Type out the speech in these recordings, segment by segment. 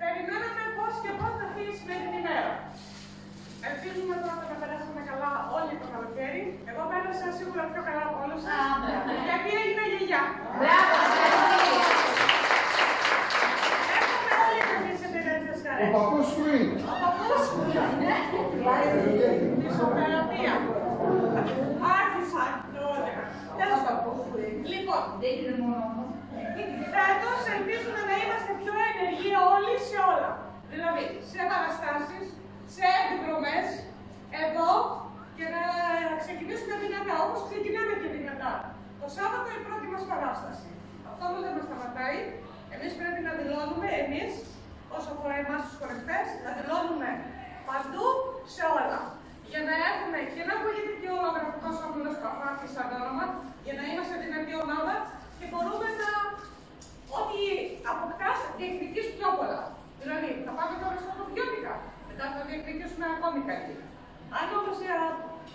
Περιμέναμε πώς και πώς θα φύγει η σημερινή ημέρα. Ελπίζουμε πρώτα να περάσουμε καλά όλοι το καλοκαίρι. Εγώ πέρασα σίγουρα πιο καλά από όλους σας. Γιατί έγινα γιαγιά. Έχουμε όλοι κρατήσει τέτοιες χαρές. Ο παππούς σου είναι. Ο παππούς σου είναι. Φυσιοθεραπεία. Άρχισα τώρα. Τέλος πάντων. Λοιπόν, φέτος ελπίζουμε να είμαστε πιο ενεργοί όλοι σε όλα. Δηλαδή, σε παραστάσεις, σε εκδρομές, εδώ και να ξεκινήσουμε δυνατά, όπως ξεκινάμε και δυνατά. Το Σάββατο η πρώτη μας παράσταση. Αυτό όμως δεν μας σταματάει. Εμείς πρέπει να δηλώνουμε, όσο αφορά εμάς τους χορευτές, να δηλώνουμε παντού σε όλα. Για να έχουμε και να ακούγεται και ο λογογραφικός όμιλος που αφάθηκε σαν όνομα, για να είμαστε δυνατή ομάδα και μπορούμε να. Ό,τι αποκτάς, διεκδικείς πιο πολλά. Δηλαδή, θα πάμε τώρα στα τοπιώτικα, μετά θα διεκδικήσουμε ακόμη καλύτερα. Αν όμως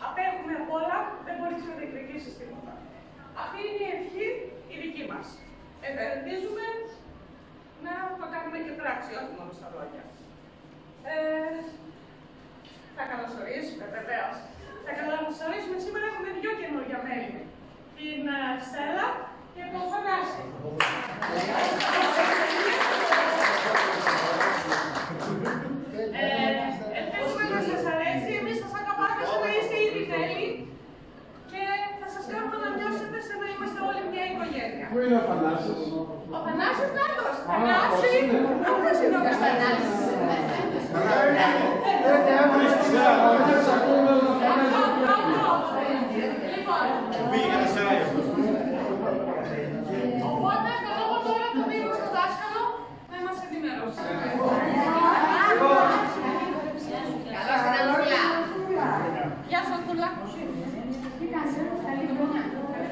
απέχουμε από όλα, δεν μπορείς να διεκδικήσεις τίποτα. Αυτή είναι η ευχή η δική μας. Ελπίζουμε να το κάνουμε και πράξη, όχι μόνο στα λόγια. Θα καλωσορίσουμε, βεβαίως. Θα καλωσορίσουμε σήμερα, έχουμε δύο καινούργια μέλη. Την Στέλλα και τον Θανάση. Ελπίζουμε να σας αρέσει. Εμείς σας αγαπάμε να είστε ήδη τέλειοι και θα σας κάνουμε να νιώσετε σαν να είμαστε όλοι μια οικογένεια. Πού είναι ο Θανάσης? Ο Θανάσης Νάτος. Θανάση. Αυτός είναι ο Θανάσης. Οπότε, καλό τώρα το δίνω στο δάσκαλο να μας ενημερώσει. Γεια σας, Τούλα.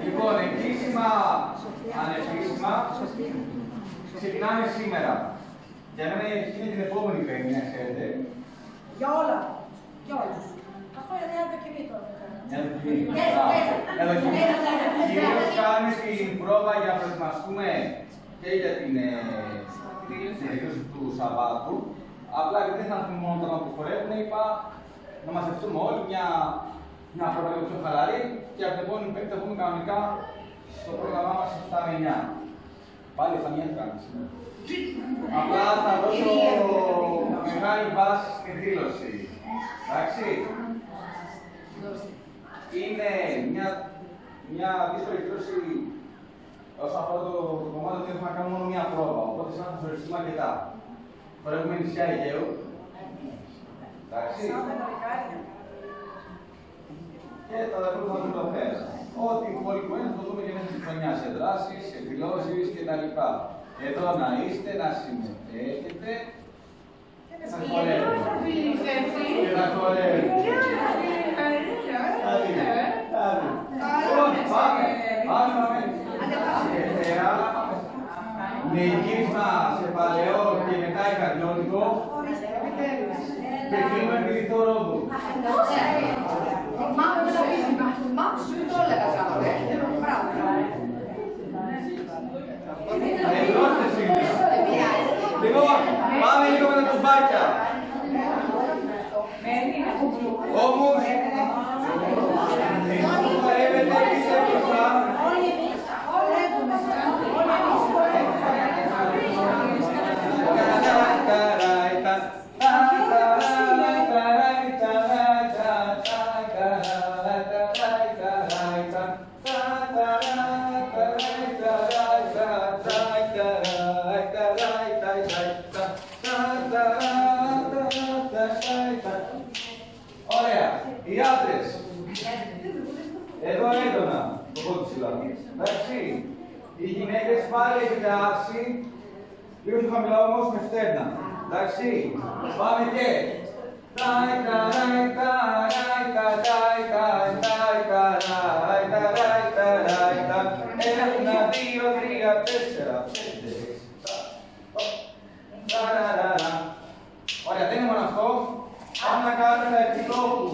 Λοιπόν, επίσημα, ανεπίσημα, ξεκινάμε σήμερα. Για μένα η αρχή είναι την επόμενη Πέμπτη, να ξέρετε. Για όλα. Για όλους. Αυτό είναι μια δοκιμή τώρα. Μια δοκιμή. Κυρίως κάνουμε την πρόβα για να προετοιμαστούμε και για την εκδήλωση του Σαββάτου. Απλά επειδή δεν θα έρθουμε μόνο όταν αποχωρεύουμε, είπα να μαζευτούμε όλοι μια πρόβα λίγο πιο χαλαρή και από την επόμενη Πέμπτη θα πούμε κανονικά στο πρόγραμμά μας 7 με 9. Πάλι θα μια κάνεις. Απλά θα δώσω μεγάλη βάση στην εκδήλωση. Εντάξει. Είναι μια δύσκολη εκδήλωση όσον αφορά το κομμάτι ότι έχουμε να κάνουμε μόνο μια πρόβα. Οπότε σαν να θα ζοριστούμε αρκετά. Τώρα έχουμε νησιά Αιγαίου. Εντάξει. Και τα δεχόμαστε να δούμε το θέα. Ό,τι υπόλοιπο είναι θα το δούμε και μέσα στη χρονιά σε δράσεις, εκδηλώσεις κτλ. Εδώ να είστε, να συμμετέχετε και να χορεύετε. Και να χορεύετε. Πάμε. Με γύρισμα σε παλαιό και μετά ικαριώτικο και κλείνουμε επειδή το ρόμπο. Λοιπόν, πάμε λίγο με τα τουμπάκια. Όμως, εσείς που χορεύετε πίσω μπροστά, ωραία, οι άντρες, εδώ έντονα, το πόδι ψηλά, εντάξει, οι γυναίκες πάλι έχετε άρση, λίγο πιο χαμηλά όμως με φτέρνα, εντάξει, πάμε και ένα, δύο, τρία, τέσσερα, πέντε, ωραία, δεν είναι μόνο αυτό. Πάμε να κάνουμε τα επιτόπου.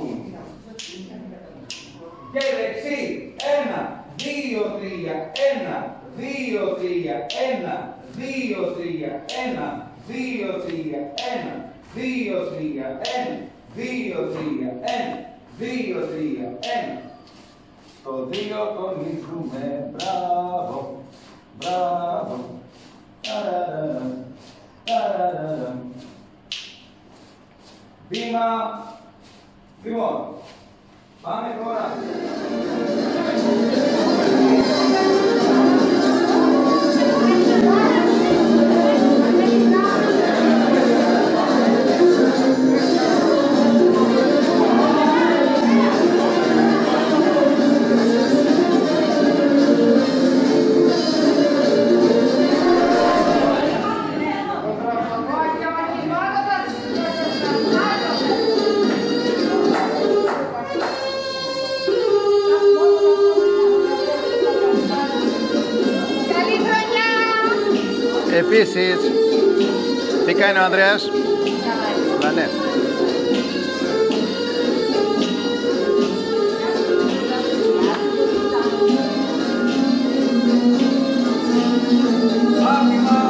Και δεξί. 1, 2, 3, 1, 2, 3, 1, 2, 3, 1, 1, 2, 3, 1, 2, 3, 1, 2, 3, 1, 2, 3, 1. Το 2 τονίζουμε, μπράβο, μπράβο. Ταραραρα, ταραραρα. Βήμα. Λοιπόν, πάμε τώρα. Επίσης, τι κάνει ο Ανδρέας? Ναι. Άπημα.